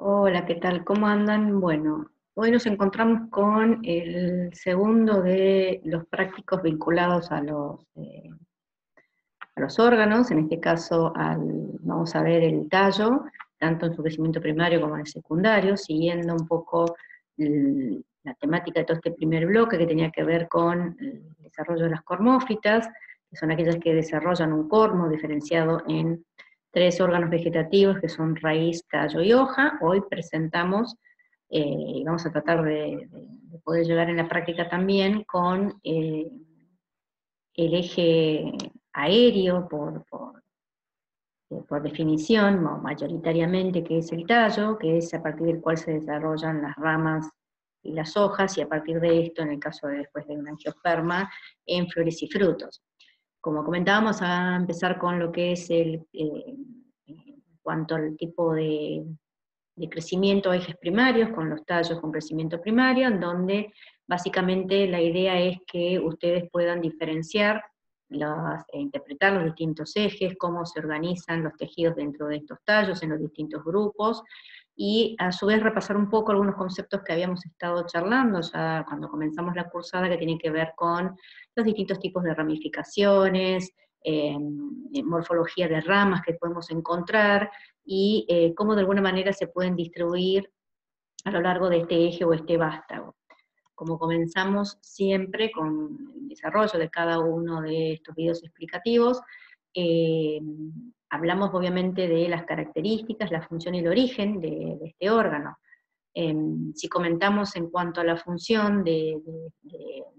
Hola, ¿qué tal? ¿Cómo andan? Bueno, hoy nos encontramos con el segundo de los prácticos vinculados a los órganos, en este caso vamos a ver el tallo, tanto en su crecimiento primario como en el secundario, siguiendo un poco la temática de todo este primer bloque que tenía que ver con el desarrollo de las cormófitas, que son aquellas que desarrollan un cormo diferenciado en tres órganos vegetativos que son raíz, tallo y hoja. Hoy presentamos, y vamos a tratar de poder llegar en la práctica también con el eje aéreo por definición, mayoritariamente, que es el tallo, que es a partir del cual se desarrollan las ramas y las hojas, y a partir de esto, en el caso de después de una angiosperma, en flores y frutos. Como comentábamos, a empezar con lo que es en cuanto al tipo de crecimiento, ejes primarios, con los tallos con crecimiento primario, en donde básicamente la idea es que ustedes puedan diferenciar, interpretar los distintos ejes, cómo se organizan los tejidos dentro de estos tallos, en los distintos grupos, y a su vez repasar un poco algunos conceptos que habíamos estado charlando ya cuando comenzamos la cursada, que tienen que ver con los distintos tipos de ramificaciones, morfología de ramas que podemos encontrar, y cómo de alguna manera se pueden distribuir a lo largo de este eje o este vástago. Como comenzamos siempre con el desarrollo de cada uno de estos videos explicativos, eh, hablamos obviamente de las características, la función y el origen de este órgano. Si comentamos en cuanto a la función de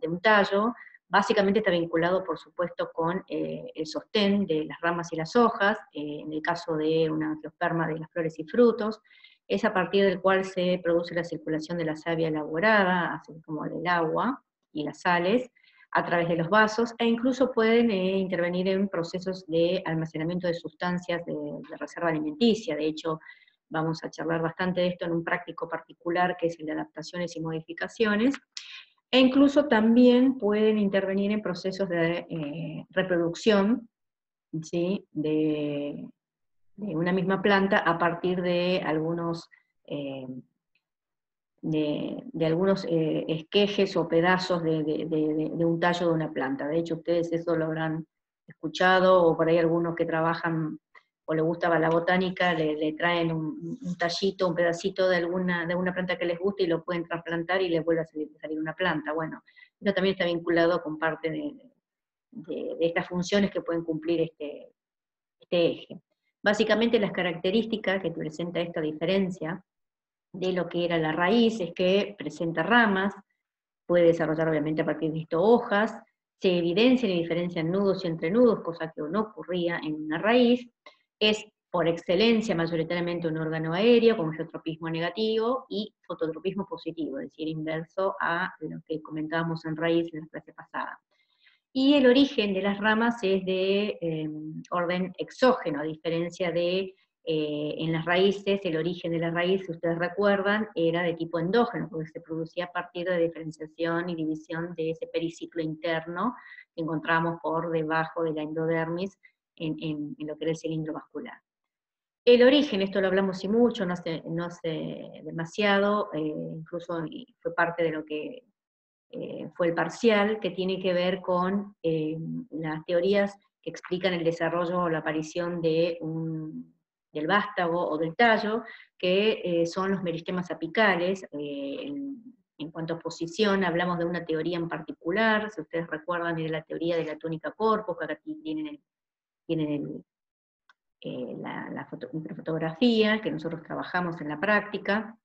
un tallo, básicamente está vinculado, por supuesto, con el sostén de las ramas y las hojas, en el caso de una angiosperma de las flores y frutos, es a partir del cual se produce la circulación de la savia elaborada, así como del agua y las sales, a través de los vasos, e incluso pueden intervenir en procesos de almacenamiento de sustancias de reserva alimenticia. De hecho, vamos a charlar bastante de esto en un práctico particular, que es el de adaptaciones y modificaciones, e incluso también pueden intervenir en procesos de reproducción, ¿sí?, de una misma planta a partir de algunos, eh, de algunos esquejes o pedazos de un tallo de una planta. De hecho, ustedes eso lo habrán escuchado, o por ahí algunos que trabajan o les gustaba la botánica, le traen un tallito, un pedacito de una planta que les gusta, y lo pueden trasplantar y les vuelve a salir una planta. Bueno, eso también está vinculado con parte de estas funciones que pueden cumplir este eje. Básicamente las características que presenta esta diferencia de lo que era la raíz es que presenta ramas, puede desarrollar obviamente a partir de esto hojas, se evidencian y diferencian nudos y entrenudos, cosa que no ocurría en una raíz, es por excelencia mayoritariamente un órgano aéreo con geotropismo negativo y fototropismo positivo, es decir, inverso a lo que comentábamos en raíz en la clase pasada. Y el origen de las ramas es de orden exógeno, a diferencia de en las raíces. El origen de la raíz, si ustedes recuerdan, era de tipo endógeno, porque se producía a partir de diferenciación y división de ese periciclo interno que encontramos por debajo de la endodermis en lo que era el cilindro vascular. El origen, esto lo hablamos y mucho, no hace demasiado, incluso fue parte de lo que fue el parcial, que tiene que ver con las teorías que explican el desarrollo o la aparición del vástago o del tallo, que son los meristemas apicales. En cuanto a posición, hablamos de una teoría en particular, si ustedes recuerdan, era la teoría de la túnica corpus, que aquí tienen la microfotografía que nosotros trabajamos en la práctica,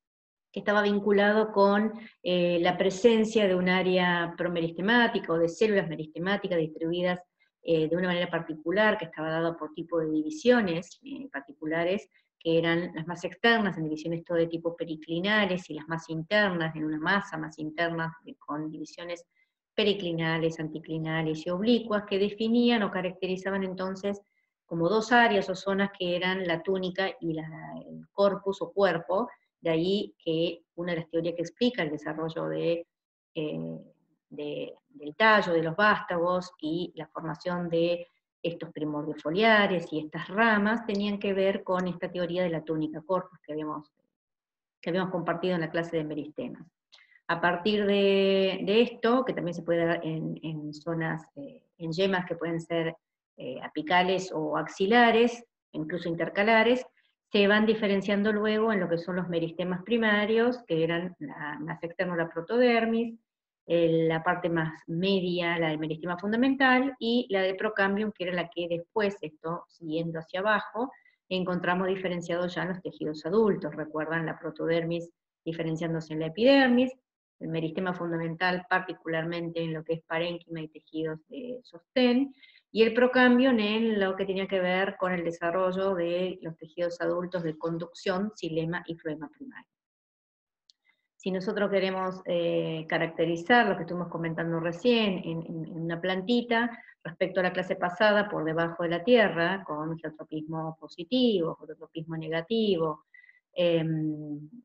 que estaba vinculado con la presencia de un área promeristemática o de células meristemáticas distribuidas de una manera particular, que estaba dada por tipo de divisiones particulares, que eran las más externas, en divisiones todo de tipo periclinales, y las más internas, en una masa más interna, con divisiones periclinales, anticlinales y oblicuas, que definían o caracterizaban entonces como dos áreas o zonas que eran la túnica y el corpus o cuerpo. De ahí que una de las teorías que explica el desarrollo del tallo, de los vástagos, y la formación de estos primordios foliares y estas ramas, tenían que ver con esta teoría de la túnica corpus que habíamos que habíamos compartido en la clase de meristemas. A partir de esto, que también se puede dar en zonas, en yemas que pueden ser apicales o axilares, incluso intercalares, se van diferenciando luego en lo que son los meristemas primarios, que eran más externo la protodermis, la parte más media, la del meristema fundamental, y la de procambium, que era la que después, esto siguiendo hacia abajo, encontramos diferenciado ya en los tejidos adultos. Recuerdan la protodermis diferenciándose en la epidermis, el meristema fundamental particularmente en lo que es parénquima y tejidos de sostén, y el procambium en lo que tenía que ver con el desarrollo de los tejidos adultos de conducción, xilema y floema primario. Si nosotros queremos caracterizar lo que estuvimos comentando recién en una plantita, respecto a la clase pasada, por debajo de la tierra, con geotropismo positivo, geotropismo negativo,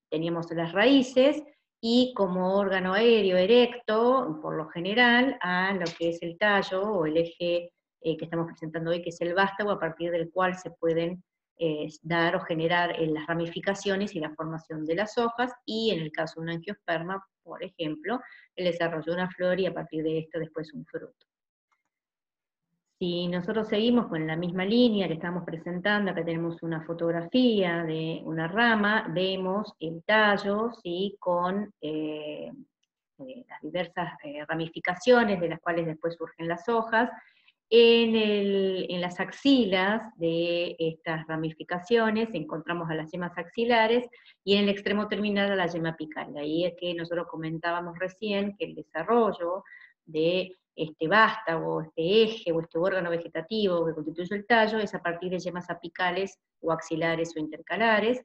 teníamos las raíces, y como órgano aéreo erecto, por lo general, a lo que es el tallo, o el eje que estamos presentando hoy, que es el vástago, a partir del cual se pueden dar o generar las ramificaciones y la formación de las hojas, y en el caso de un angiosperma, por ejemplo, el desarrollo de una flor y a partir de esto después un fruto. Si nosotros seguimos con la misma línea que estamos presentando, acá tenemos una fotografía de una rama, vemos el tallo, ¿sí?, con las diversas ramificaciones de las cuales después surgen las hojas. En las axilas de estas ramificaciones encontramos a las yemas axilares, y en el extremo terminal a la yema apical. Ahí es que nosotros comentábamos recién que el desarrollo de este vástago, este eje o este órgano vegetativo que constituye el tallo es a partir de yemas apicales o axilares o intercalares,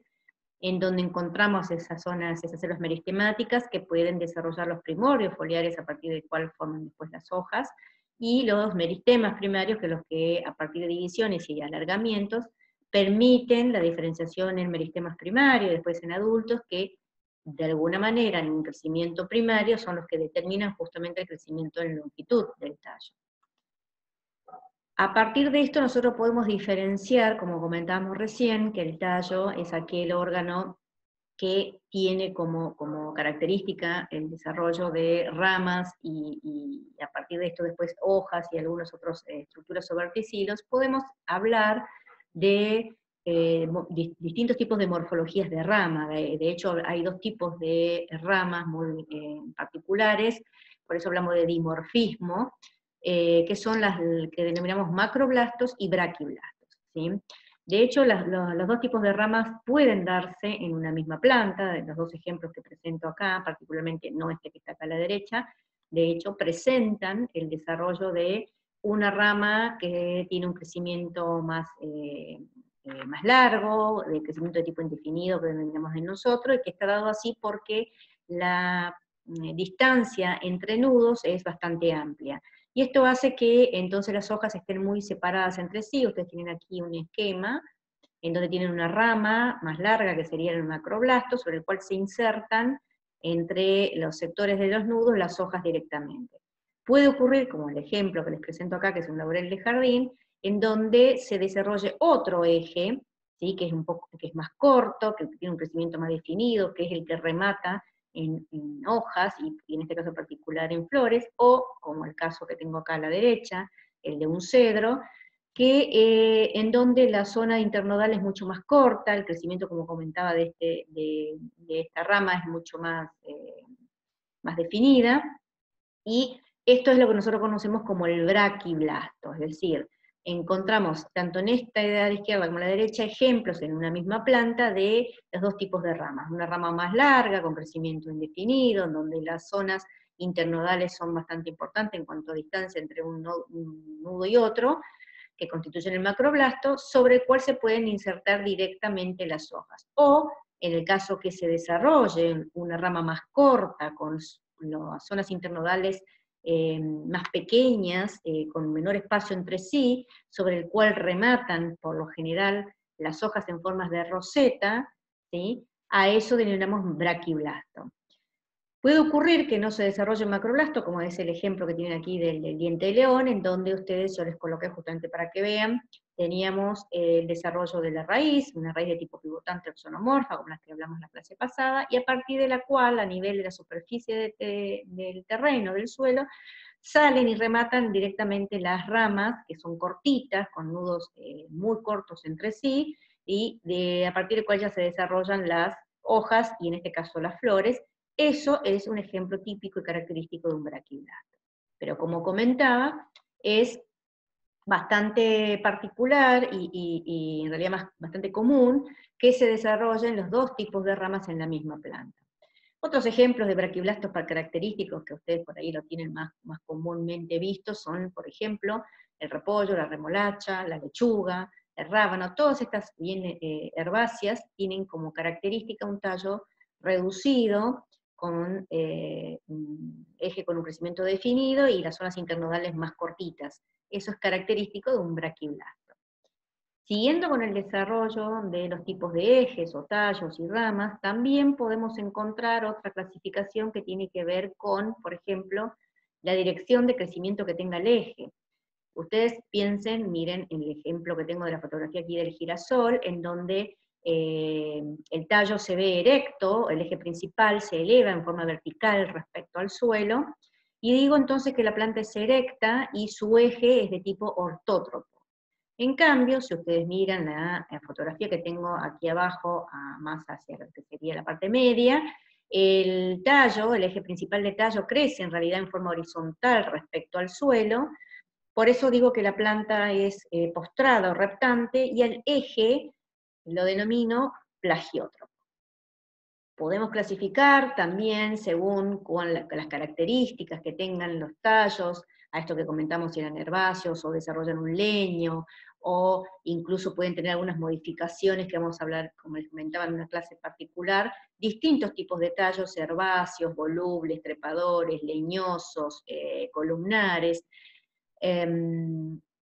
en donde encontramos esas zonas, esas células meristemáticas que pueden desarrollar los primordios foliares a partir del cual forman después las hojas, y los meristemas primarios, que los que a partir de divisiones y alargamientos permiten la diferenciación en meristemas primarios, después en adultos, que de alguna manera en un crecimiento primario son los que determinan justamente el crecimiento en longitud del tallo. A partir de esto nosotros podemos diferenciar, como comentábamos recién, que el tallo es aquel órgano que tiene como característica el desarrollo de ramas y a partir de esto después hojas y algunas otras estructuras o verticilos. Podemos hablar de distintos tipos de morfologías de rama. De hecho, hay dos tipos de ramas muy particulares, por eso hablamos de dimorfismo, que son las que denominamos macroblastos y braquiblastos, ¿sí? De hecho, los dos tipos de ramas pueden darse en una misma planta, de los dos ejemplos que presento acá, particularmente no este que está acá a la derecha, de hecho presentan el desarrollo de una rama que tiene un crecimiento más largo, de crecimiento de tipo indefinido que denominamos en nosotros, y que está dado así porque la distancia entre nudos es bastante amplia. Y esto hace que entonces las hojas estén muy separadas entre sí. Ustedes tienen aquí un esquema en donde tienen una rama más larga, que sería el macroblasto, sobre el cual se insertan entre los sectores de los nudos las hojas directamente. Puede ocurrir, como el ejemplo que les presento acá, que es un laurel de jardín, en donde se desarrolle otro eje, ¿sí?, que es más corto, que tiene un crecimiento más definido, que es el que remata en hojas, y en este caso particular en flores, o como el caso que tengo acá a la derecha, el de un cedro, que en donde la zona internodal es mucho más corta, el crecimiento, como comentaba, de esta rama es mucho más definida, y esto es lo que nosotros conocemos como el braquiblasto, es decir, encontramos tanto en esta idea de izquierda como en la derecha ejemplos en una misma planta de los dos tipos de ramas. Una rama más larga, con crecimiento indefinido, en donde las zonas internodales son bastante importantes en cuanto a distancia entre un nudo y otro, que constituyen el macroblasto, sobre el cual se pueden insertar directamente las hojas. O, en el caso que se desarrolle una rama más corta, con las zonas internodales más pequeñas, con menor espacio entre sí, sobre el cual rematan, por lo general, las hojas en formas de roseta, ¿sí?, a eso denominamos braquiblasto. Puede ocurrir que no se desarrolle un macroblasto, como es el ejemplo que tienen aquí del diente de león, en donde ustedes, yo les coloqué justamente para que vean, teníamos el desarrollo de la raíz, una raíz de tipo pivotante axonomorfa, como las que hablamos la clase pasada, y a partir de la cual, a nivel de la superficie del terreno, del suelo, salen y rematan directamente las ramas, que son cortitas, con nudos muy cortos entre sí, y a partir del cual ya se desarrollan las hojas, y en este caso las flores. Eso es un ejemplo típico y característico de un braquiblasto. Pero como comentaba, es bastante particular y en realidad bastante común que se desarrollen los dos tipos de ramas en la misma planta. Otros ejemplos de braquiblastos característicos que ustedes por ahí lo tienen más comúnmente vistos son, por ejemplo, el repollo, la remolacha, la lechuga, el rábano. Todas estas bien herbáceas tienen como característica un tallo reducido, con un eje con un crecimiento definido y las zonas internodales más cortitas. Eso es característico de un braquiblasto. Siguiendo con el desarrollo de los tipos de ejes o tallos y ramas, también podemos encontrar otra clasificación que tiene que ver con, por ejemplo, la dirección de crecimiento que tenga el eje. Ustedes piensen, miren el ejemplo que tengo de la fotografía aquí del girasol, en donde el tallo se ve erecto, el eje principal se eleva en forma vertical respecto al suelo, y digo entonces que la planta es erecta y su eje es de tipo ortótropo. En cambio, si ustedes miran la fotografía que tengo aquí abajo, más hacia lo que sería la parte media, el tallo, el eje principal del tallo crece en realidad en forma horizontal respecto al suelo. Por eso digo que la planta es postrada o reptante, y el eje lo denomino plagiótropo. Podemos clasificar también según las características que tengan los tallos, a esto que comentamos si eran herbáceos o desarrollan un leño, o incluso pueden tener algunas modificaciones que vamos a hablar, como les comentaba, en una clase particular, distintos tipos de tallos herbáceos, volubles, trepadores, leñosos, columnares,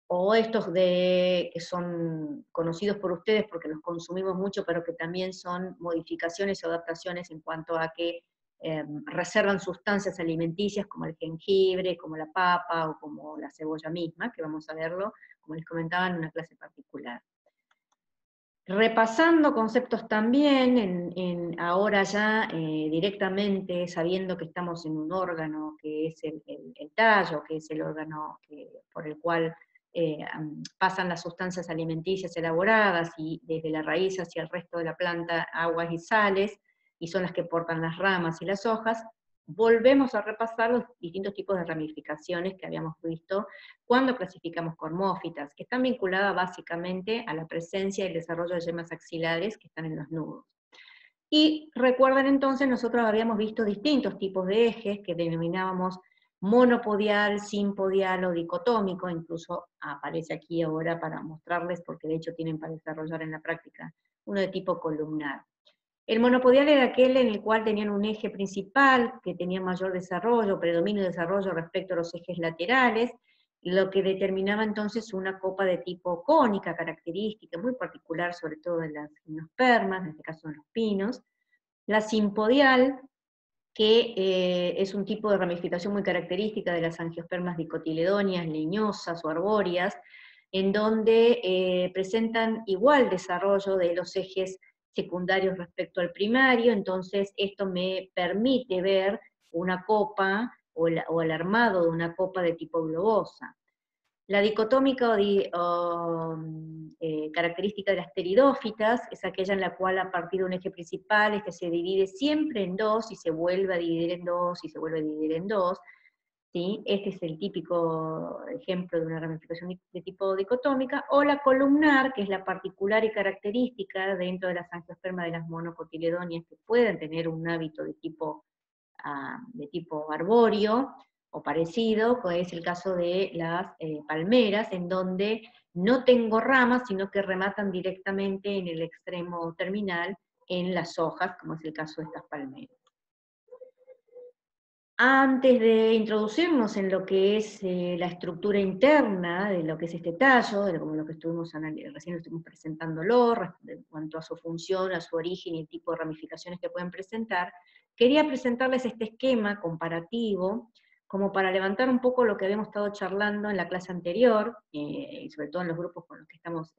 o estos que son conocidos por ustedes porque los consumimos mucho, pero que también son modificaciones o adaptaciones en cuanto a que reservan sustancias alimenticias como el jengibre, como la papa o como la cebolla misma, que vamos a verlo, como les comentaba, en una clase particular. Repasando conceptos también, ahora ya directamente, sabiendo que estamos en un órgano que es el tallo, que es el órgano por el cual pasan las sustancias alimenticias elaboradas, y desde la raíz hacia el resto de la planta aguas y sales, y son las que portan las ramas y las hojas, volvemos a repasar los distintos tipos de ramificaciones que habíamos visto cuando clasificamos cormófitas, que están vinculadas básicamente a la presencia y el desarrollo de yemas axilares que están en los nudos. Y recuerden entonces, nosotros habíamos visto distintos tipos de ejes que denominábamos monopodial, simpodial o dicotómico, incluso aparece aquí ahora para mostrarles, porque de hecho tienen para desarrollar en la práctica, uno de tipo columnar. El monopodial era aquel en el cual tenían un eje principal, que tenía mayor desarrollo, predominio de desarrollo respecto a los ejes laterales, lo que determinaba entonces una copa de tipo cónica, característica, muy particular, sobre todo en las gimnospermas, en este caso en los pinos. La simpodial, que es un tipo de ramificación muy característica de las angiospermas dicotiledóneas, leñosas o arbóreas, en donde presentan igual desarrollo de los ejes secundarios respecto al primario. Entonces esto me permite ver una copa o el armado de una copa de tipo globosa. La dicotómica característica de las pteridófitas es aquella en la cual a partir de un eje principal este se divide siempre en dos y se vuelve a dividir en dos y se vuelve a dividir en dos. ¿Sí? Este es el típico ejemplo de una ramificación de tipo dicotómica, o la columnar, que es la particular y característica dentro de las angiospermas de las monocotiledóneas, que pueden tener un hábito de tipo arbóreo o parecido, que es el caso de las palmeras, en donde no tengo ramas, sino que rematan directamente en el extremo terminal en las hojas, como es el caso de estas palmeras. Antes de introducirnos en lo que es la estructura interna de lo que es este tallo, de lo que recién estuvimos presentándolo, en cuanto a su función, a su origen y el tipo de ramificaciones que pueden presentar, quería presentarles este esquema comparativo como para levantar un poco lo que habíamos estado charlando en la clase anterior, y sobre todo en los grupos con los que estamos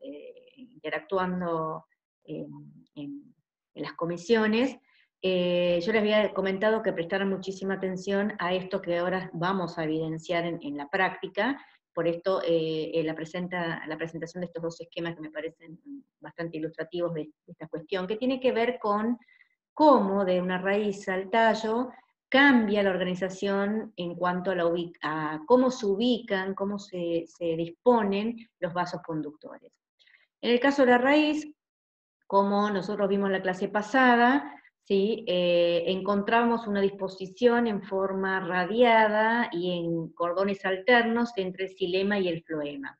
interactuando en, en las comisiones. Yo les había comentado que prestaran muchísima atención a esto que ahora vamos a evidenciar en la práctica. Por esto la presentación de estos dos esquemas que me parecen bastante ilustrativos de esta cuestión, que tiene que ver con cómo de una raíz al tallo cambia la organización en cuanto a cómo se ubican, cómo se disponen los vasos conductores. En el caso de la raíz, como nosotros vimos en la clase pasada, ¿sí? Encontramos una disposición en forma radiada y en cordones alternos entre el xilema y el floema.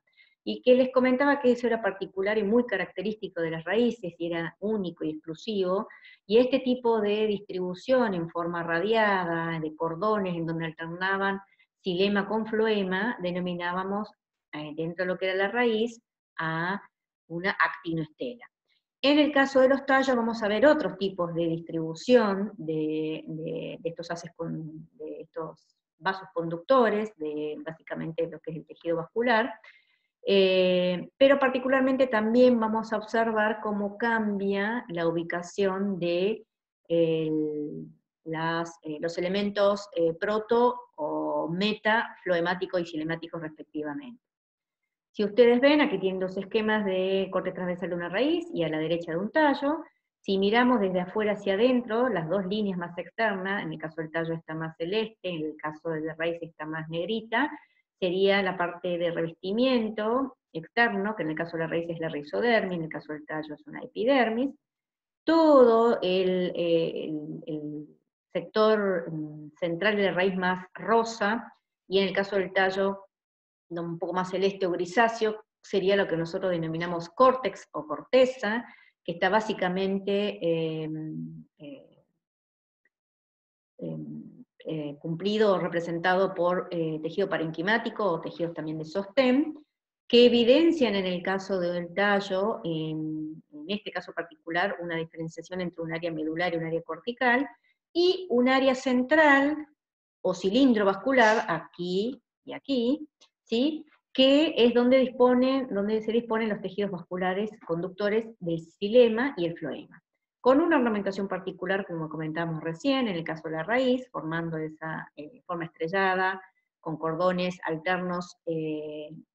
Y que les comentaba que eso era particular y muy característico de las raíces, y era único y exclusivo, y este tipo de distribución en forma radiada, de cordones en donde alternaban xilema con floema, denominábamos, dentro de lo que era la raíz, a una actinoestela. En el caso de los tallos vamos a ver otros tipos de distribución de estos vasos conductores, de básicamente lo que es el tejido vascular, pero particularmente también vamos a observar cómo cambia la ubicación de los elementos proto o meta, floemático y cinemático respectivamente. Si ustedes ven, aquí tienen dos esquemas de corte transversal de una raíz y a la derecha de un tallo. Si miramos desde afuera hacia adentro, las dos líneas más externas, en el caso del tallo está más celeste, en el caso de la raíz está más negrita, sería la parte de revestimiento externo, que en el caso de la raíz es la rizodermis, en el caso del tallo es una epidermis. Todo el sector central de la raíz más rosa, y en el caso del tallo un poco más celeste o grisáceo, sería lo que nosotros denominamos córtex o corteza, que está básicamente cumplido o representado por tejido parenquimático o tejidos también de sostén, que evidencian en el caso del tallo, en este caso particular, una diferenciación entre un área medular y un área cortical, y un área central o cilindro vascular, aquí y aquí, ¿sí? Que es donde se disponen los tejidos vasculares conductores del xilema y el floema, con una ornamentación particular, como comentábamos recién, en el caso de la raíz, formando esa forma estrellada, con cordones alternos,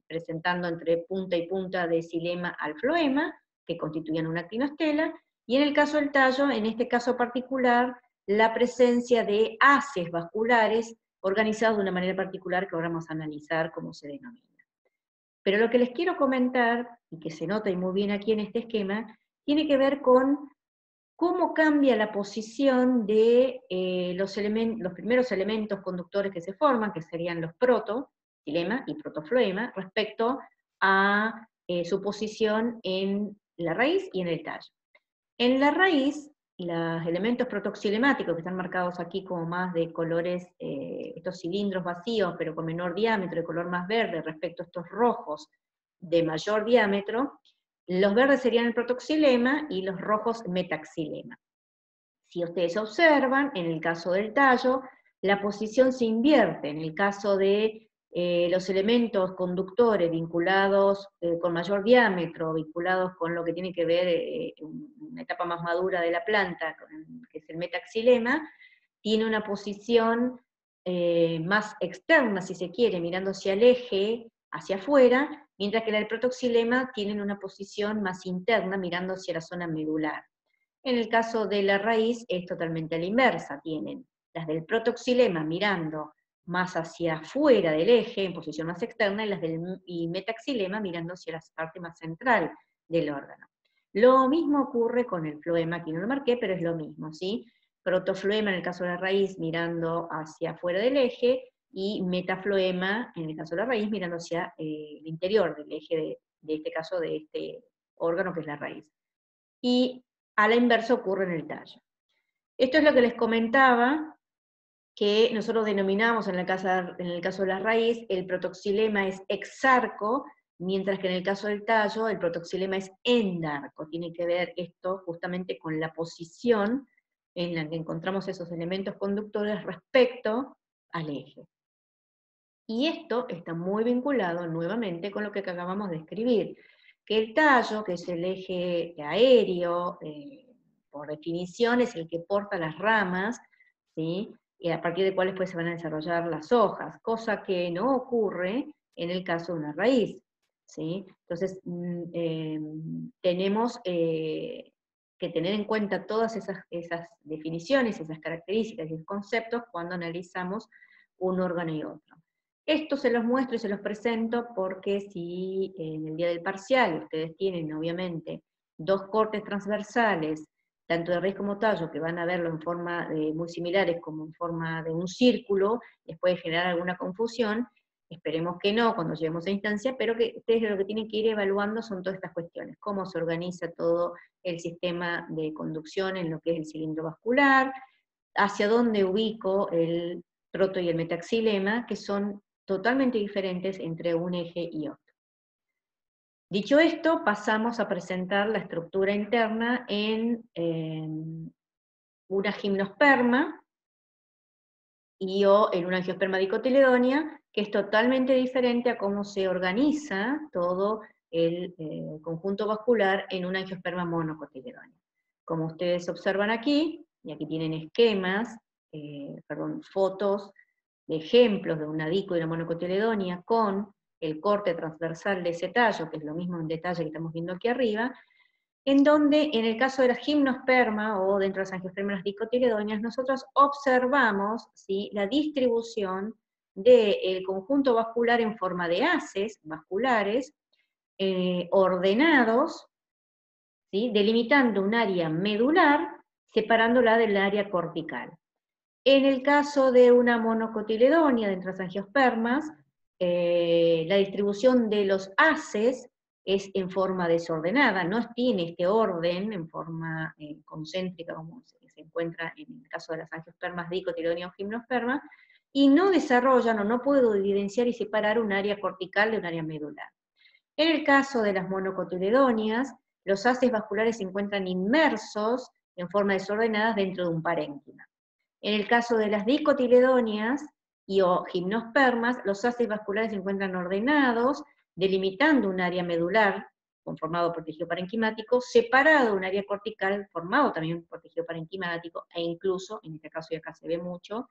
presentando entre punta y punta de xilema al floema, que constituían una actinostela, y en el caso del tallo, en este caso particular, la presencia de haces vasculares organizados de una manera particular que ahora vamos a analizar cómo se denomina. Pero lo que les quiero comentar, y que se nota y muy bien aquí en este esquema, tiene que ver con cómo cambia la posición de los primeros elementos conductores que se forman, que serían los xilema y protofloema, respecto a su posición en la raíz y en el tallo. En la raíz, los elementos protoxilemáticos, que están marcados aquí como más de colores, estos cilindros vacíos, pero con menor diámetro, de color más verde, respecto a estos rojos de mayor diámetro, los verdes serían el protoxilema y los rojos metaxilema. Si ustedes observan, en el caso del tallo, la posición se invierte. En el caso de los elementos conductores vinculados con mayor diámetro, vinculados con lo que tiene que ver una etapa más madura de la planta, que es el metaxilema, tiene una posición más externa, si se quiere, mirando hacia el eje, hacia afuera, mientras que la del protoxilema tiene una posición más interna, mirando hacia la zona medular. En el caso de la raíz es totalmente a la inversa, tienen las del protoxilema mirando más hacia afuera del eje, en posición más externa, y las del metaxilema mirando hacia la parte más central del órgano. Lo mismo ocurre con el floema, aquí no lo marqué, pero es lo mismo, ¿sí? Protofloema en el caso de la raíz mirando hacia afuera del eje, y metafloema en el caso de la raíz mirando hacia el interior del eje de este caso de este órgano que es la raíz. Y a la inversa ocurre en el tallo. Esto es lo que les comentaba, que nosotros denominamos en el caso de la raíz, el protoxilema es exarco, mientras que en el caso del tallo, el protoxilema es endarco. Tiene que ver esto justamente con la posición en la que encontramos esos elementos conductores respecto al eje. Y esto está muy vinculado nuevamente con lo que acabamos de escribir, que el tallo, que es el eje aéreo, por definición es el que porta las ramas, ¿sí? Y a partir de cuáles pues se van a desarrollar las hojas, cosa que no ocurre en el caso de una raíz, ¿sí? Entonces, tenemos que tener en cuenta todas esas definiciones, esas características y esos conceptos cuando analizamos un órgano y otro. Esto se los muestro y se los presento porque si en el día del parcial ustedes tienen obviamente dos cortes transversales, tanto de raíz como tallo, que van a verlo en forma muy similares como en forma de un círculo, les puede generar alguna confusión, esperemos que no cuando lleguemos a instancia, pero que ustedes lo que tienen que ir evaluando son todas estas cuestiones, cómo se organiza todo el sistema de conducción en lo que es el cilindro vascular, hacia dónde ubico el troto y el metaxilema, que son totalmente diferentes entre un eje y otro. Dicho esto, pasamos a presentar la estructura interna en una gimnosperma o en una angiosperma dicotiledónea, que es totalmente diferente a cómo se organiza todo el conjunto vascular en una angiosperma monocotiledónea. Como ustedes observan aquí, y aquí tienen esquemas, fotos de ejemplos de una dico y una monocotiledónea con el corte transversal de ese tallo, que es lo mismo en detalle que estamos viendo aquí arriba, en donde en el caso de la gimnosperma o dentro de las angiospermas dicotiledóneas, nosotros observamos, ¿sí?, la distribución del conjunto vascular en forma de haces vasculares ordenados, ¿sí?, delimitando un área medular, separándola del área cortical. En el caso de una monocotiledonia dentro de las angiospermas, la distribución de los haces es en forma desordenada, no tiene este orden en forma concéntrica como se encuentra en el caso de las angiospermas dicotiledonia o gimnosperma, y no desarrollan o no puedo evidenciar y separar un área cortical de un área medular. En el caso de las monocotiledonias, los haces vasculares se encuentran inmersos en forma desordenada dentro de un parénquima. En el caso de las dicotiledonias o gimnospermas, los haces vasculares se encuentran ordenados, delimitando un área medular, conformado por tejido parenquimático, separado de un área cortical, formado también por tejido parenquimático, e incluso, en este caso y acá se ve mucho,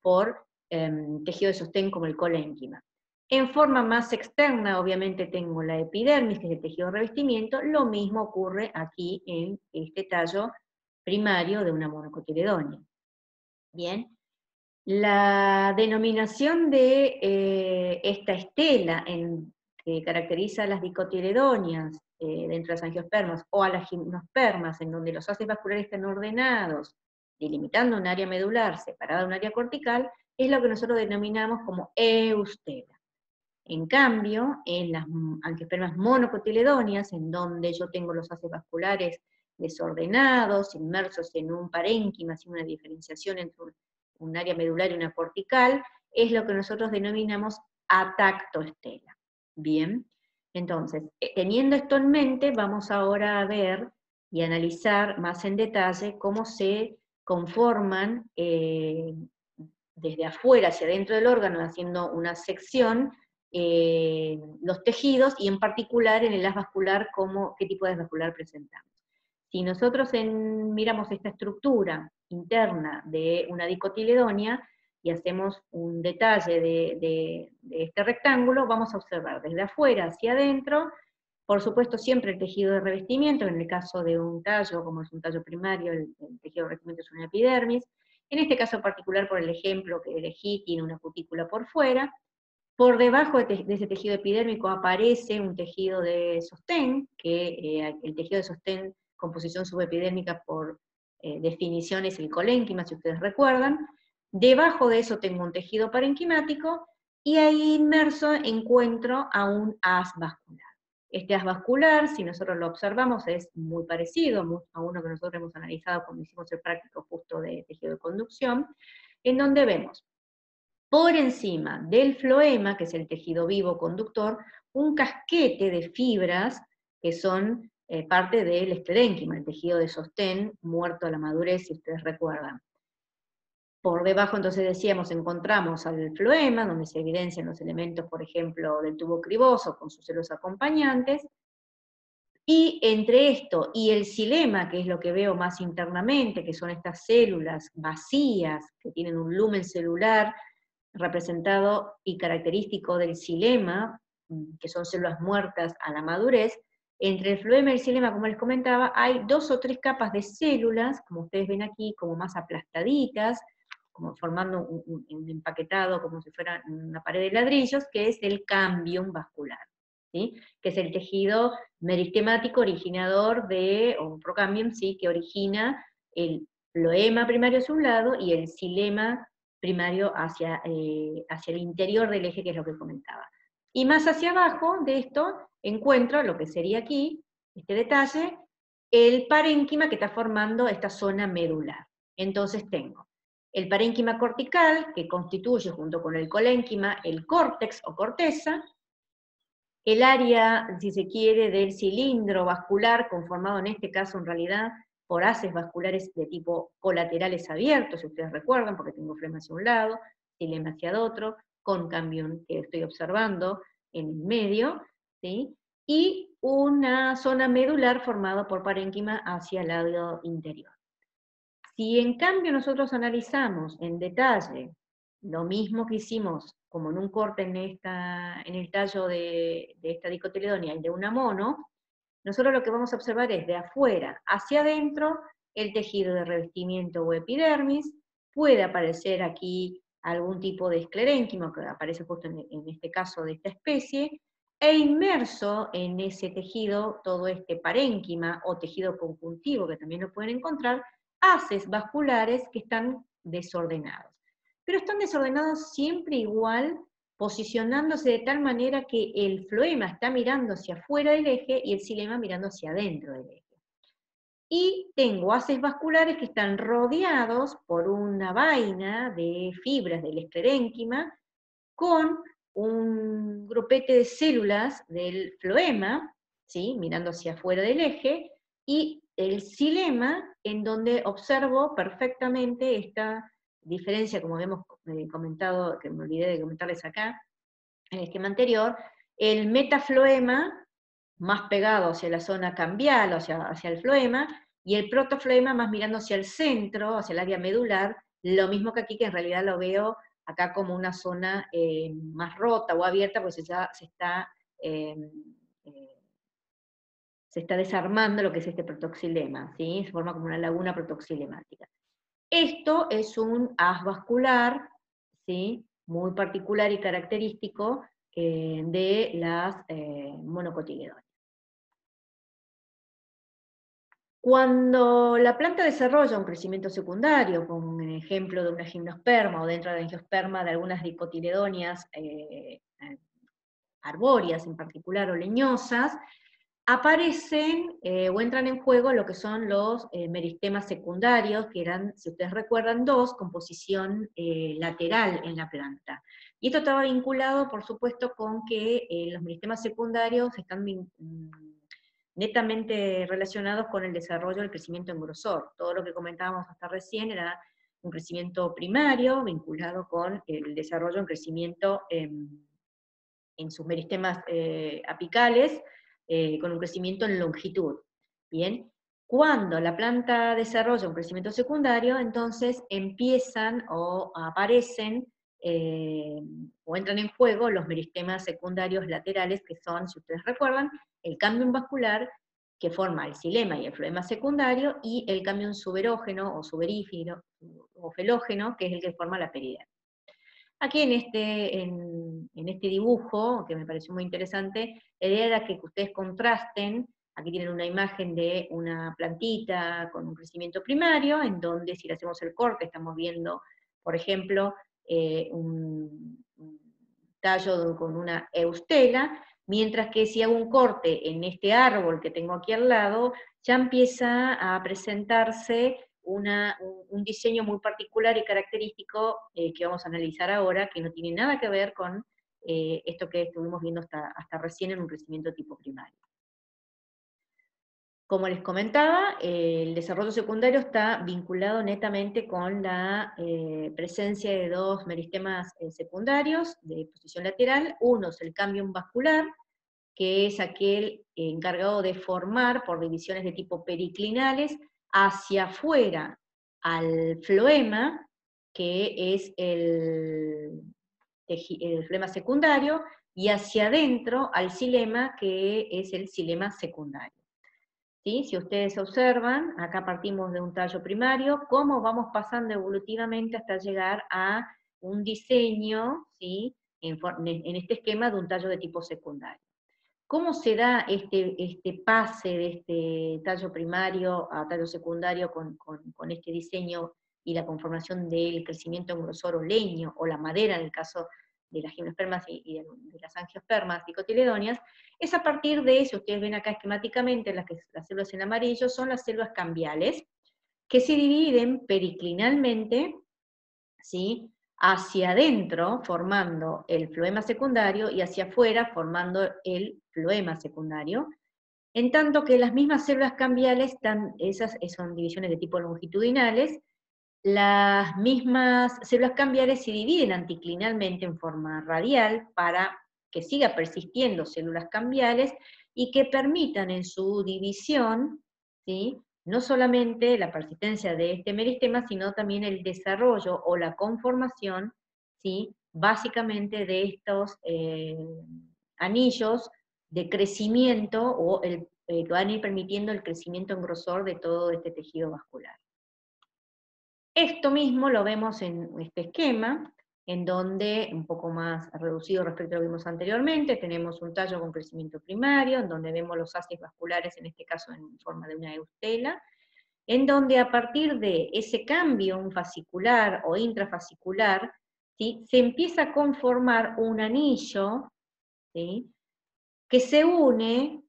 por tejido de sostén como el colénquima. En forma más externa, obviamente, tengo la epidermis, que es el tejido de revestimiento, lo mismo ocurre aquí en este tallo primario de una monocotiledonia. Bien, la denominación de esta estela que caracteriza a las dicotiledonias dentro de las angiospermas o a las gimnospermas, en donde los haces vasculares están ordenados, delimitando un área medular separada de un área cortical, es lo que nosotros denominamos como eustela. En cambio, en las angiospermas monocotiledonias, en donde yo tengo los haces vasculares desordenados, inmersos en un parénquima, sin una diferenciación entre un área medular y una cortical, es lo que nosotros denominamos atactoestela. Bien, entonces, teniendo esto en mente, vamos ahora a ver y analizar más en detalle cómo se conforman desde afuera hacia dentro del órgano, haciendo una sección, los tejidos, y en particular en el haz vascular, qué tipo de haz vascular presentamos. Si nosotros miramos esta estructura interna de una dicotiledonia y hacemos un detalle de este rectángulo, vamos a observar desde afuera hacia adentro, por supuesto siempre el tejido de revestimiento, en el caso de un tallo, como es un tallo primario, el tejido de revestimiento es una epidermis. En este caso particular, por el ejemplo que elegí, tiene una cutícula por fuera. Por debajo de ese tejido epidérmico aparece un tejido de sostén, que el tejido de sostén, composición subepidérmica por definición, es el colénquima, si ustedes recuerdan. Debajo de eso tengo un tejido parenquimático, y ahí inmerso encuentro a un haz vascular. Este haz vascular, si nosotros lo observamos, es muy parecido a uno que nosotros hemos analizado cuando hicimos el práctico justo de tejido de conducción, en donde vemos por encima del floema, que es el tejido vivo conductor, un casquete de fibras que son parte del esclerénquima, el tejido de sostén muerto a la madurez, si ustedes recuerdan. Por debajo, entonces decíamos, encontramos al floema, donde se evidencian los elementos, por ejemplo, del tubo criboso con sus células acompañantes, y entre esto y el xilema, que es lo que veo más internamente, que son estas células vacías, que tienen un lumen celular representado y característico del xilema, que son células muertas a la madurez, entre el floema y el xilema, como les comentaba, hay 2 o 3 capas de células, como ustedes ven aquí, como más aplastaditas, como formando un empaquetado, como si fuera una pared de ladrillos, que es el cambium vascular, ¿sí? Que es el tejido meristemático originador de, o procambium, ¿sí? Que origina el floema primario hacia un lado y el xilema primario hacia el interior del eje, que es lo que comentaba. Y más hacia abajo de esto encuentro lo que sería aquí, este detalle, el parénquima que está formando esta zona medular. Entonces tengo el parénquima cortical, que constituye junto con el colénquima el córtex o corteza, el área, si se quiere, del cilindro vascular, conformado en este caso en realidad por haces vasculares de tipo colaterales abiertos, si ustedes recuerdan, porque tengo flema hacia un lado, xilema hacia el otro, con cambium que estoy observando en el medio, ¿sí? Y una zona medular formada por parénquima hacia el lado interior. Si en cambio nosotros analizamos en detalle lo mismo que hicimos como en un corte en el tallo de esta dicotiledonia y de una mono, nosotros lo que vamos a observar es de afuera hacia adentro el tejido de revestimiento o epidermis, puede aparecer aquí algún tipo de esclerénquima, que aparece justo en este caso de esta especie, e inmerso en ese tejido todo este parénquima o tejido conjuntivo, que también lo pueden encontrar, haces vasculares que están desordenados. Pero están desordenados siempre igual, posicionándose de tal manera que el floema está mirando hacia afuera del eje y el xilema mirando hacia adentro del eje. Y tengo haces vasculares que están rodeados por una vaina de fibras del esclerénquima con un grupete de células del floema, ¿sí? Mirando hacia afuera del eje, y el xilema, en donde observo perfectamente esta diferencia, como hemos comentado, que me olvidé de comentarles acá, en el esquema anterior, el metafloema más pegado hacia la zona cambial, hacia el floema, y el protofloema más mirando hacia el centro, hacia el área medular, lo mismo que aquí, que en realidad lo veo acá como una zona más rota o abierta, pues ya eh, eh, se está desarmando lo que es este protoxilema, ¿sí? Se forma como una laguna protoxilemática. Esto es un haz vascular, ¿sí? Muy particular y característico de las monocotiledóneas. Cuando la planta desarrolla un crecimiento secundario, como un ejemplo de una gimnosperma o dentro de la angiosperma de algunas dicotiledonias arbóreas en particular o leñosas, aparecen o entran en juego lo que son los meristemas secundarios, que eran, si ustedes recuerdan, 2, con posición lateral en la planta. Y esto estaba vinculado, por supuesto, con que los meristemas secundarios están netamente relacionados con el desarrollo del crecimiento en grosor. Todo lo que comentábamos hasta recién era un crecimiento primario vinculado con el desarrollo en crecimiento en sus meristemas apicales, con un crecimiento en longitud. Bien, cuando la planta desarrolla un crecimiento secundario, entonces empiezan o aparecen o entran en juego los meristemas secundarios laterales, que son, si ustedes recuerdan, el cambium vascular, que forma el xilema y el floema secundario, y el cambium suberógeno o suberífero o felógeno, que es el que forma la peridermis. Aquí en este dibujo, que me pareció muy interesante, la idea era que ustedes contrasten. Aquí tienen una imagen de una plantita con un crecimiento primario, en donde si le hacemos el corte estamos viendo, por ejemplo, un tallo con una eustela, mientras que si hago un corte en este árbol que tengo aquí al lado, ya empieza a presentarse un diseño muy particular y característico que vamos a analizar ahora, que no tiene nada que ver con esto que estuvimos viendo hasta recién en un crecimiento tipo primario. Como les comentaba, el desarrollo secundario está vinculado netamente con la presencia de dos meristemas secundarios de posición lateral. Uno es el cambium vascular, que es aquel encargado de formar por divisiones de tipo periclinales hacia afuera al floema, que es el floema secundario, y hacia adentro al xilema, que es el xilema secundario. ¿Sí? Si ustedes observan, acá partimos de un tallo primario, cómo vamos pasando evolutivamente hasta llegar a un diseño, ¿sí? en este esquema de un tallo de tipo secundario. ¿Cómo se da este pase de este tallo primario a tallo secundario con este diseño y la conformación del crecimiento en grosor o leño, o la madera en el caso de las gimnospermas y de las angiospermas dicotiledóneas? Es a partir de, si ustedes ven acá esquemáticamente, las células en amarillo son las células cambiales, que se dividen periclinalmente, ¿sí? Hacia adentro formando el floema secundario y hacia afuera formando el floema secundario, en tanto que las mismas células cambiales, esas son divisiones de tipo longitudinales, las mismas células cambiales se dividen anticlinalmente en forma radial para que siga persistiendo células cambiales y que permitan en su división, ¿sí? No solamente la persistencia de este meristema, sino también el desarrollo o la conformación, ¿sí? Básicamente de estos anillos de crecimiento o que van a ir permitiendo el crecimiento en grosor de todo este tejido vascular. Esto mismo lo vemos en este esquema, en donde, un poco más reducido respecto a lo que vimos anteriormente, tenemos un tallo con crecimiento primario, en donde vemos los haces vasculares, en este caso en forma de una eustela, en donde a partir de ese cambio fascicular o intrafascicular, ¿sí? Se empieza a conformar un anillo, ¿sí? Que se une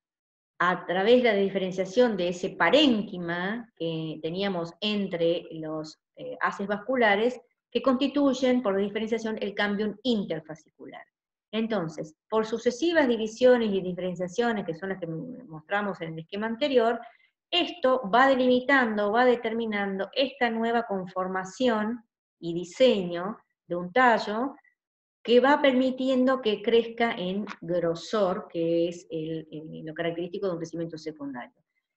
a través de la diferenciación de ese parénquima que teníamos entre los haces vasculares, que constituyen, por diferenciación, el cambium interfascicular. Entonces, por sucesivas divisiones y diferenciaciones, que son las que mostramos en el esquema anterior, esto va delimitando, va determinando esta nueva conformación y diseño de un tallo, que va permitiendo que crezca en grosor, que es lo característico de un crecimiento secundario.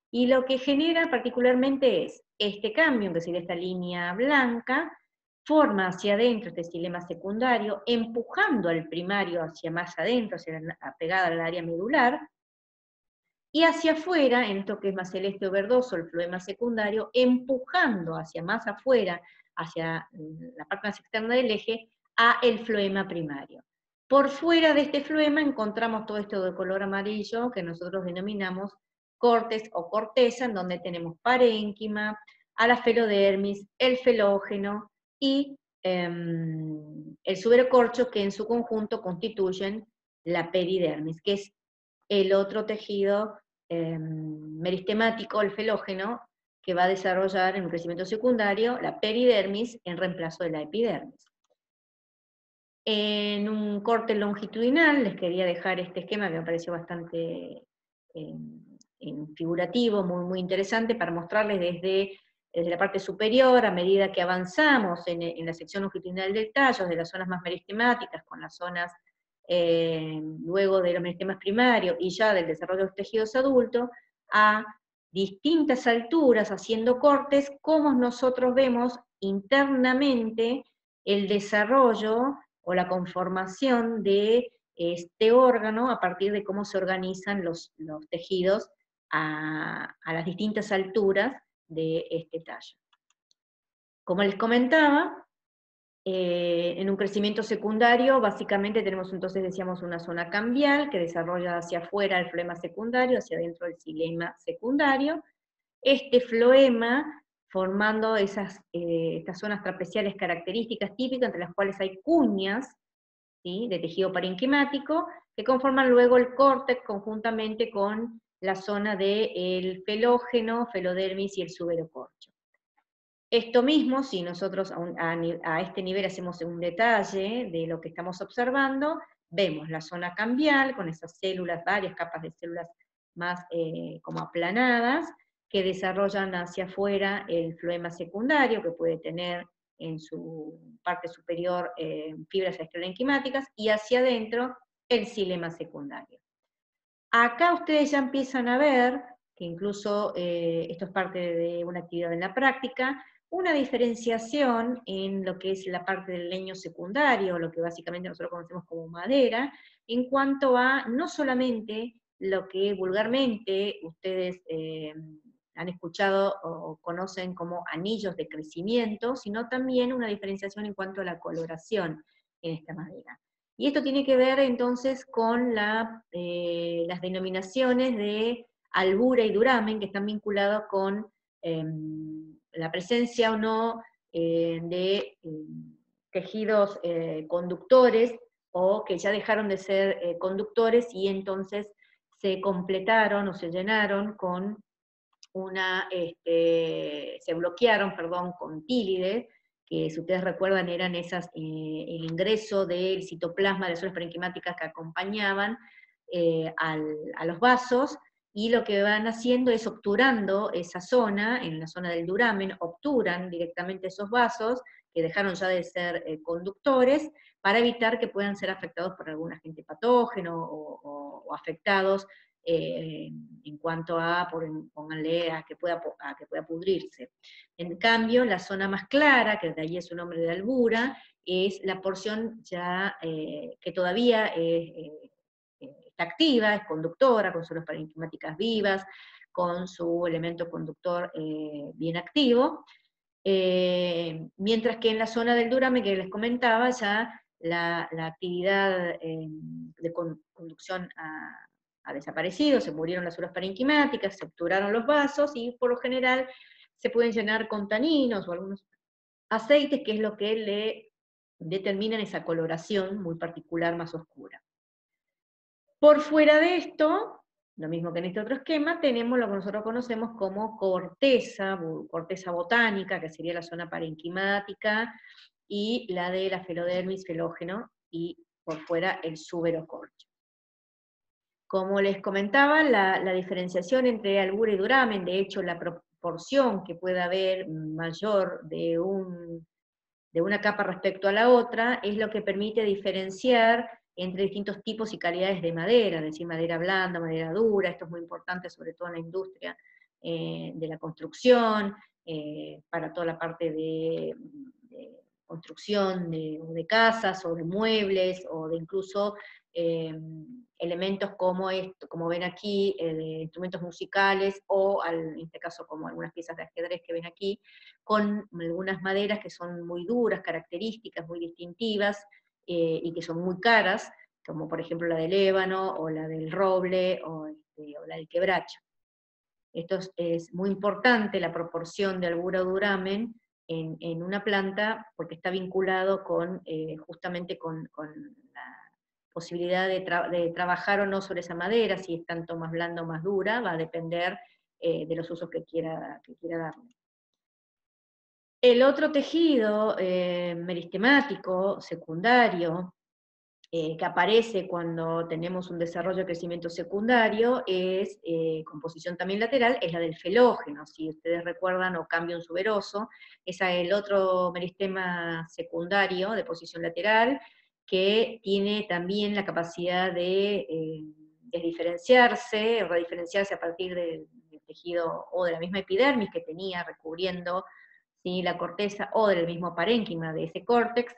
Y lo que genera particularmente es este cambio, que sería esta línea blanca, forma hacia adentro este xilema secundario, empujando al primario hacia más adentro, pegada al área medular, y hacia afuera, en esto que es más celeste o verdoso, el floema secundario, empujando hacia más afuera, hacia la parte más externa del eje, a el floema primario. Por fuera de este floema encontramos todo esto de color amarillo que nosotros denominamos cortes o corteza, en donde tenemos parénquima, alafelodermis, el felógeno y el suberocorcho, que en su conjunto constituyen la peridermis, que es el otro tejido meristemático, el felógeno, que va a desarrollar en un crecimiento secundario la peridermis en reemplazo de la epidermis. En un corte longitudinal, les quería dejar este esquema que me pareció bastante figurativo, muy interesante, para mostrarles desde la parte superior, a medida que avanzamos en la sección longitudinal del tallo, de las zonas más meristemáticas, con las zonas luego de los meristemas primarios y ya del desarrollo de los tejidos adultos, a distintas alturas, haciendo cortes, cómo nosotros vemos internamente el desarrollo o la conformación de este órgano a partir de cómo se organizan los tejidos a las distintas alturas de este tallo. Como les comentaba, en un crecimiento secundario, básicamente tenemos entonces, decíamos, una zona cambial que desarrolla hacia afuera el floema secundario, hacia adentro el xilema secundario. Este floema formando estas zonas trapeciales características típicas, entre las cuales hay cuñas, ¿sí? De tejido parenquimático, que conforman luego el córtex conjuntamente con la zona del felógeno, felodermis y el suberocorcho. Esto mismo, si nosotros a este nivel hacemos un detalle de lo que estamos observando, vemos la zona cambial con esas células, varias capas de células más como aplanadas, que desarrollan hacia afuera el floema secundario, que puede tener en su parte superior fibras esclerenquimáticas, y hacia adentro el xilema secundario. Acá ustedes ya empiezan a ver, que incluso esto es parte de una actividad en la práctica, una diferenciación en lo que es la parte del leño secundario, lo que básicamente nosotros conocemos como madera, en cuanto a no solamente lo que vulgarmente ustedes han escuchado o conocen como anillos de crecimiento, sino también una diferenciación en cuanto a la coloración en esta madera. Y esto tiene que ver entonces con las denominaciones de albura y duramen, que están vinculados con la presencia o no de tejidos conductores, o que ya dejaron de ser conductores y entonces se completaron o se llenaron con se bloquearon, perdón, con tílides, que si ustedes recuerdan eran esas, el ingreso del citoplasma de las células parenquimáticas que acompañaban a los vasos, y lo que van haciendo es obturando esa zona, en la zona del duramen, obturan directamente esos vasos, que dejaron ya de ser conductores, para evitar que puedan ser afectados por algún agente patógeno o afectados en cuanto a, pónganle, a que pueda pudrirse. En cambio, la zona más clara, que de ahí es su nombre de albura, es la porción ya que todavía está activa, es conductora, con sus parenquimáticas vivas, con su elemento conductor bien activo, mientras que en la zona del duramen que les comentaba, ya la actividad de conducción ha desaparecido, se murieron las células parenquimáticas, se obturaron los vasos, y por lo general se pueden llenar con taninos o algunos aceites, que es lo que le determinan esa coloración muy particular, más oscura. Por fuera de esto, lo mismo que en este otro esquema, tenemos lo que nosotros conocemos como corteza botánica, que sería la zona parenquimática, y la de la felodermis, felógeno, y por fuera el suberocorcho. Como les comentaba, la diferenciación entre albura y duramen, de hecho la proporción que pueda haber mayor de una capa respecto a la otra, es lo que permite diferenciar entre distintos tipos y calidades de madera, es decir, madera blanda, madera dura. Esto es muy importante, sobre todo en la industria de la construcción, para toda la parte de construcción de casas, o de muebles, o de incluso elementos como esto, como ven aquí, instrumentos musicales, o en este caso como algunas piezas de ajedrez que ven aquí, con algunas maderas que son muy duras, características, muy distintivas, y que son muy caras, como por ejemplo la del ébano, o la del roble, o la del quebracho. Esto es muy importante, la proporción de albura o duramen en una planta, porque está vinculado justamente con la posibilidad de trabajar o no sobre esa madera, si es tanto más blanda o más dura, va a depender de los usos que quiera darle. El otro tejido meristemático, secundario, que aparece cuando tenemos un desarrollo de crecimiento secundario, es composición también lateral, es la del felógeno. Si ustedes recuerdan, o cambio suberoso, es el otro meristema secundario de posición lateral, que tiene también la capacidad de diferenciarse, rediferenciarse a partir del tejido o de la misma epidermis que tenía recubriendo, ¿sí?, la corteza, o del mismo parénquima de ese córtex,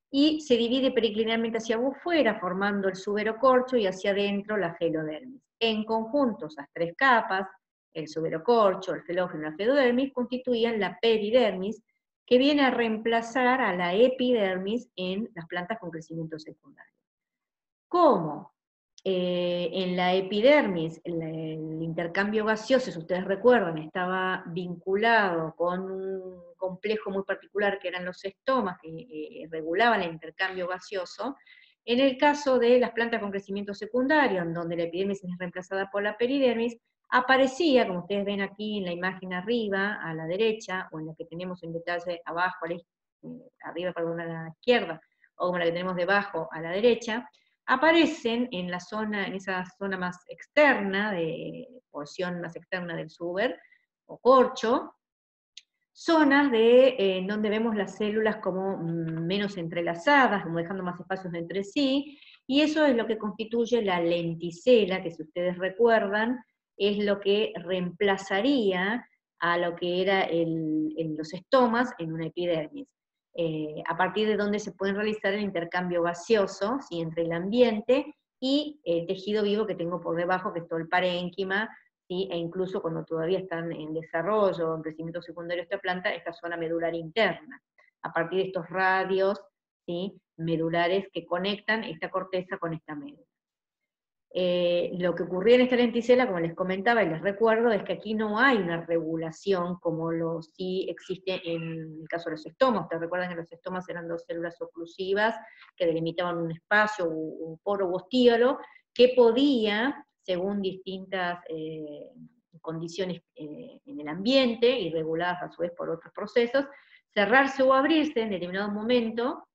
y se divide periclinealmente hacia afuera, formando el suberocorcho, y hacia adentro la felodermis. En conjunto, esas tres capas, el suberocorcho, el felógeno y la felodermis, constituían la peridermis, que viene a reemplazar a la epidermis en las plantas con crecimiento secundario. ¿Cómo? En la epidermis, el intercambio gaseoso, si ustedes recuerdan, estaba vinculado con un complejo muy particular que eran los estomas, que regulaban el intercambio gaseoso. En el caso de las plantas con crecimiento secundario, en donde la epidermis es reemplazada por la peridermis, aparecía, como ustedes ven aquí en la imagen arriba, a la derecha, o en la que tenemos en detalle abajo, arriba, perdón, a la izquierda, o como la que tenemos debajo a la derecha, aparecen en la zona, en esa zona más externa, porción más externa del suber, o corcho, zonas en donde vemos las células como menos entrelazadas, como dejando más espacios entre sí, y eso es lo que constituye la lenticela, que si ustedes recuerdan, es lo que reemplazaría a lo que era los estomas en una epidermis, a partir de donde se puede realizar el intercambio gaseoso, ¿sí?, entre el ambiente y el tejido vivo que tengo por debajo, que es todo el parénquima, ¿sí? E incluso cuando todavía están en desarrollo, en crecimiento secundario esta planta, esta zona medular interna, a partir de estos radios, ¿sí?, medulares que conectan esta corteza con esta médula. Lo que ocurría en esta lenticela, como les comentaba y les recuerdo, es que aquí no hay una regulación como lo sí existe en el caso de los estomas. Ustedes recuerdan que los estomas eran dos células oclusivas que delimitaban un espacio, un poro u ostíolo, que podía, según distintas condiciones en el ambiente, y reguladas a su vez por otros procesos, cerrarse o abrirse en determinado momento,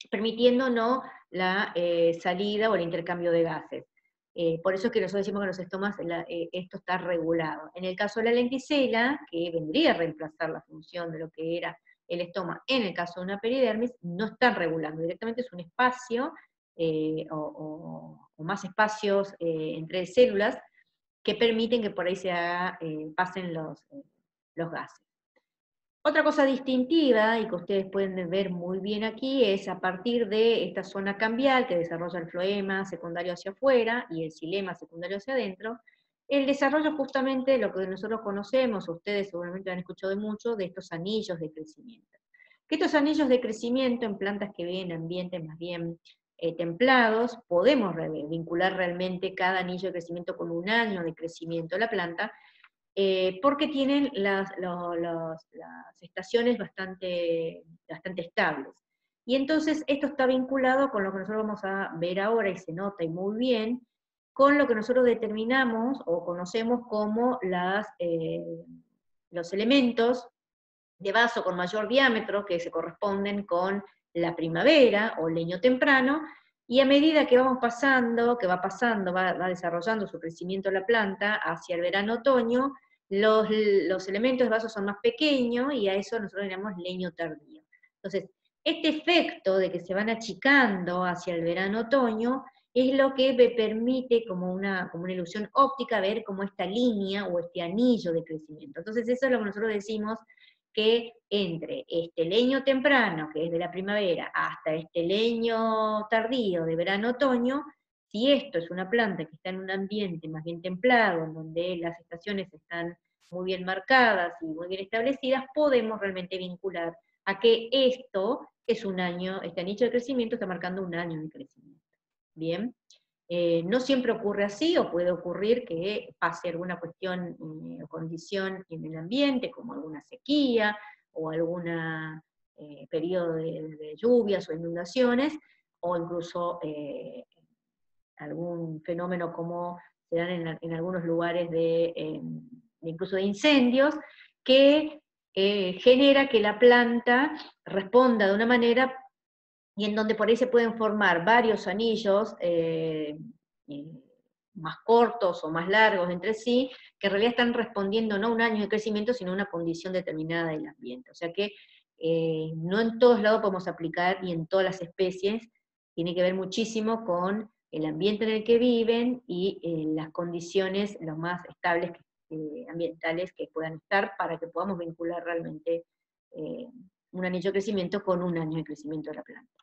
permitiendo no la salida o el intercambio de gases. Por eso es que nosotros decimos que en los estomas esto está regulado. En el caso de la lenticela, que vendría a reemplazar la función de lo que era el estoma, en el caso de una peridermis, no están regulando, directamente es un espacio o más espacios entre células que permiten que por ahí pasen los gases. Otra cosa distintiva, y que ustedes pueden ver muy bien aquí, es a partir de esta zona cambial que desarrolla el floema secundario hacia afuera y el xilema secundario hacia adentro, el desarrollo justamente de lo que nosotros conocemos, ustedes seguramente han escuchado mucho, de estos anillos de crecimiento. Que estos anillos de crecimiento en plantas que viven en ambientes más bien templados, podemos vincular realmente cada anillo de crecimiento con un año de crecimiento de la planta, porque tienen las estaciones bastante estables. Y entonces esto está vinculado con lo que nosotros vamos a ver ahora, y se nota y muy bien, con lo que nosotros determinamos o conocemos como los elementos de vaso con mayor diámetro, que se corresponden con la primavera o leño temprano, y a medida que vamos pasando, va desarrollando su crecimiento la planta hacia el verano-otoño, los elementos de vaso son más pequeños y a eso nosotros le llamamos leño tardío. Entonces, este efecto de que se van achicando hacia el verano-otoño es lo que me permite, como una ilusión óptica, ver como esta línea o este anillo de crecimiento. Entonces, eso es lo que nosotros decimos que entre este leño temprano, que es de la primavera, hasta este leño tardío de verano-otoño, si esto es una planta que está en un ambiente más bien templado, en donde las estaciones están muy bien marcadas y muy bien establecidas, podemos realmente vincular a que esto es un año, este anillo de crecimiento está marcando un año de crecimiento. Bien. No siempre ocurre así, o puede ocurrir que pase alguna cuestión o condición en el ambiente, como alguna sequía, o algún periodo de lluvias o inundaciones, o incluso algún fenómeno como se dan en algunos lugares incluso de incendios, que genera que la planta responda de una manera y en donde por ahí se pueden formar varios anillos más cortos o más largos entre sí, que en realidad están respondiendo no a un año de crecimiento, sino a una condición determinada del ambiente. O sea que no en todos lados podemos aplicar, y en todas las especies, tiene que ver muchísimo con el ambiente en el que viven y las condiciones lo más estables ambientales que puedan estar para que podamos vincular realmente un anillo de crecimiento con un año de crecimiento de la planta.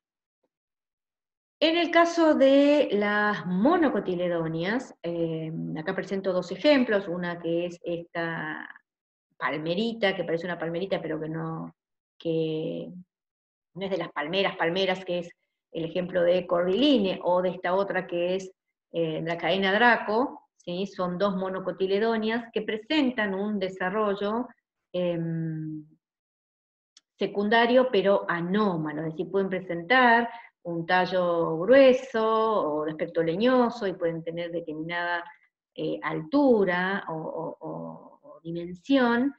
En el caso de las monocotiledonias, acá presento dos ejemplos, una que es esta palmerita, que parece una palmerita, pero que no es de las palmeras, que es el ejemplo de Cordyline, o de esta otra que es la cadena Draco, ¿sí? Son dos monocotiledonias que presentan un desarrollo secundario pero anómalo, es decir, pueden presentar un tallo grueso o de aspecto leñoso y pueden tener determinada altura o dimensión,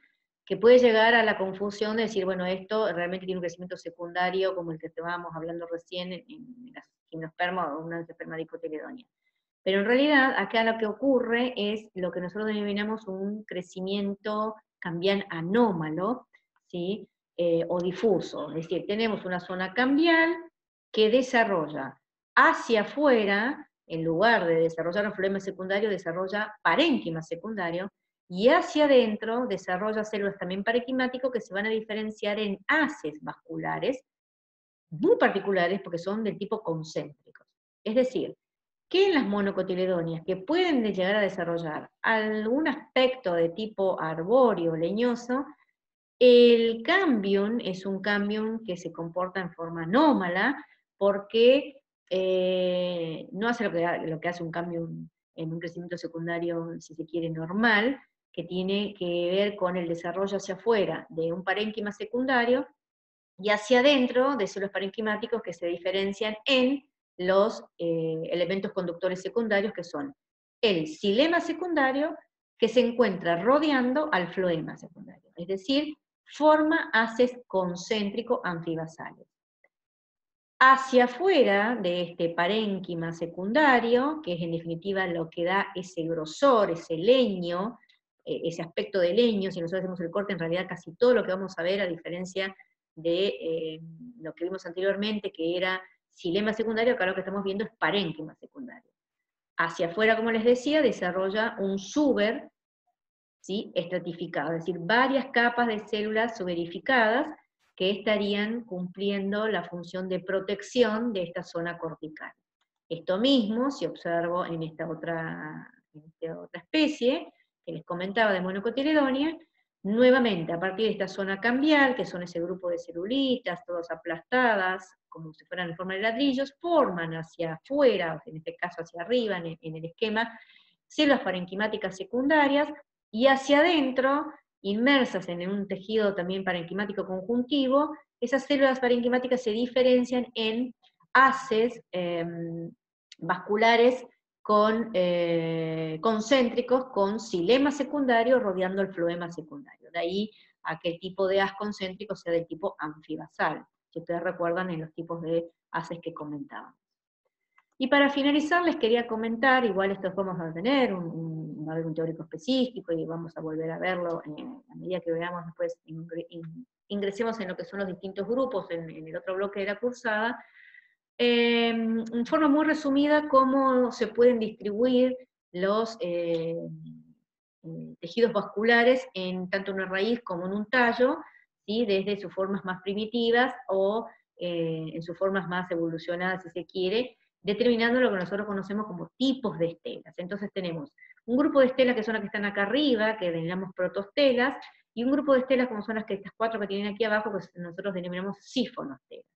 que puede llegar a la confusión de decir, bueno, esto realmente tiene un crecimiento secundario como el que estábamos hablando recién en las gimnosperma o una angiosperma dicotiledónea. Pero en realidad acá lo que ocurre es lo que nosotros denominamos un crecimiento cambial anómalo, ¿sí? O difuso. Es decir, tenemos una zona cambial que desarrolla hacia afuera, en lugar de desarrollar un flema secundario, desarrolla parénquima secundario, y hacia adentro desarrolla células también parenquimáticas que se van a diferenciar en haces vasculares, muy particulares porque son del tipo concéntricos. Es decir, que en las monocotiledóneas que pueden llegar a desarrollar algún aspecto de tipo arbóreo, leñoso, el cambium es un cambium que se comporta en forma anómala, porque no hace lo que hace un cambium en un crecimiento secundario, si se quiere, normal, que tiene que ver con el desarrollo hacia afuera de un parénquima secundario, y hacia adentro de células parenquimáticos que se diferencian en los elementos conductores secundarios, que son el xilema secundario, que se encuentra rodeando al floema secundario, es decir, forma haces concéntrico anfibasales. Hacia afuera de este parénquima secundario, que es en definitiva lo que da ese grosor, ese leño, ese aspecto de leño, si nosotros hacemos el corte, en realidad casi todo lo que vamos a ver, a diferencia de lo que vimos anteriormente, que era xilema secundario, acá lo que estamos viendo es parénquima secundario. Hacia afuera, como les decía, desarrolla un suber, ¿sí?, estratificado, es decir, varias capas de células suberificadas que estarían cumpliendo la función de protección de esta zona cortical. Esto mismo se observó en esta otra especie que les comentaba de monocotiledonia. Nuevamente, a partir de esta zona cambial, que son ese grupo de celulitas, todas aplastadas, como si fueran en forma de ladrillos, forman hacia afuera, en este caso hacia arriba, en el esquema, células parenquimáticas secundarias, y hacia adentro, inmersas en un tejido también parenquimático conjuntivo, esas células parenquimáticas se diferencian en haces vasculares concéntricos con xilema secundario rodeando el floema secundario. De ahí a que el tipo de haz concéntrico sea del tipo anfibasal, si ustedes recuerdan en los tipos de haces que comentaban. Y para finalizar les quería comentar, igual esto vamos a tener, va a haber un teórico específico y vamos a volver a verlo a medida que veamos después, ingresemos en lo que son los distintos grupos en el otro bloque de la cursada, en forma muy resumida cómo se pueden distribuir los tejidos vasculares en tanto una raíz como en un tallo, ¿sí?, desde sus formas más primitivas o en sus formas más evolucionadas, si se quiere, determinando lo que nosotros conocemos como tipos de estelas. Entonces tenemos un grupo de estelas que son las que están acá arriba, que denominamos protostelas, y un grupo de estelas como son estas cuatro que tienen aquí abajo, que nosotros denominamos sifonostelas.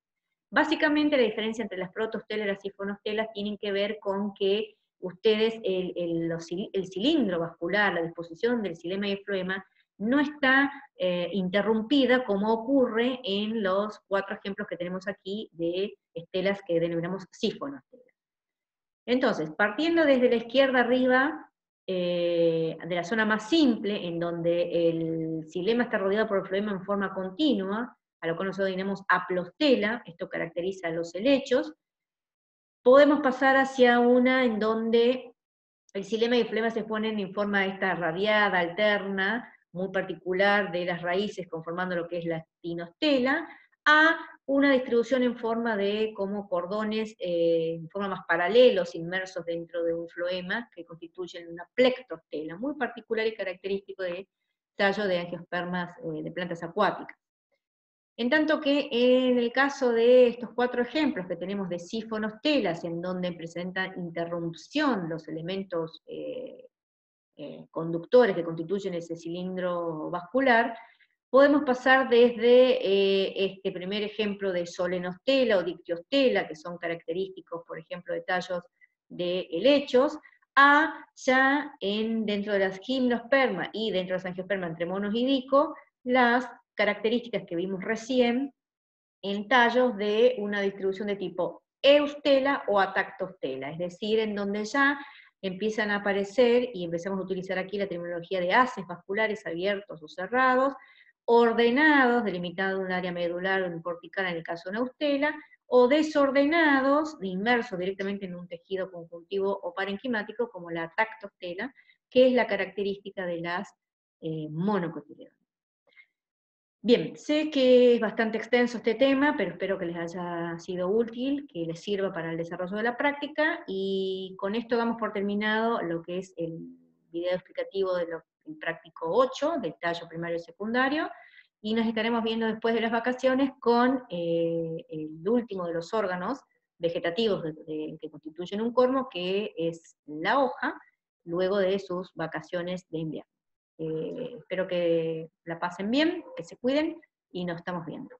Básicamente la diferencia entre las protostelas y las sifonostelas tienen que ver con que ustedes, el cilindro vascular, la disposición del xilema y el floema, no está interrumpida como ocurre en los cuatro ejemplos que tenemos aquí de estelas que denominamos sifonostelas. Entonces, partiendo desde la izquierda arriba, de la zona más simple, en donde el xilema está rodeado por el floema en forma continua, a lo cual nosotros denominamos aplostela, esto caracteriza a los helechos, podemos pasar hacia una en donde el xilema y el floema se ponen en forma esta radiada, alterna, muy particular de las raíces conformando lo que es la actinostela, a una distribución en forma de como cordones, en forma más paralelos, inmersos dentro de un floema, que constituyen una plectostela, muy particular y característico de tallo de angiospermas de plantas acuáticas. En tanto que en el caso de estos cuatro ejemplos que tenemos de sifonostelas, en donde presentan interrupción los elementos conductores que constituyen ese cilindro vascular, podemos pasar desde este primer ejemplo de solenostela o dictiostela, que son característicos, por ejemplo, de tallos de helechos, a ya dentro de las gimnospermas y dentro de las angiospermas entre monos y dico, las características que vimos recién en tallos de una distribución de tipo eustela o atactostela, es decir, en donde ya empiezan a aparecer, y empezamos a utilizar aquí la terminología de haces vasculares abiertos o cerrados, ordenados, delimitado un área medular o cortical en el caso de una eustela, o desordenados, inmersos directamente en un tejido conjuntivo o parenquimático, como la tactostela, que es la característica de las monocotiledones. Bien, sé que es bastante extenso este tema, pero espero que les haya sido útil, que les sirva para el desarrollo de la práctica, y con esto damos por terminado lo que es el video explicativo del práctico 8, del tallo primario y secundario, y nos estaremos viendo después de las vacaciones con el último de los órganos vegetativos que constituyen un cormo, que es la hoja, luego de sus vacaciones de invierno. Espero que la pasen bien, que se cuiden, y nos estamos viendo.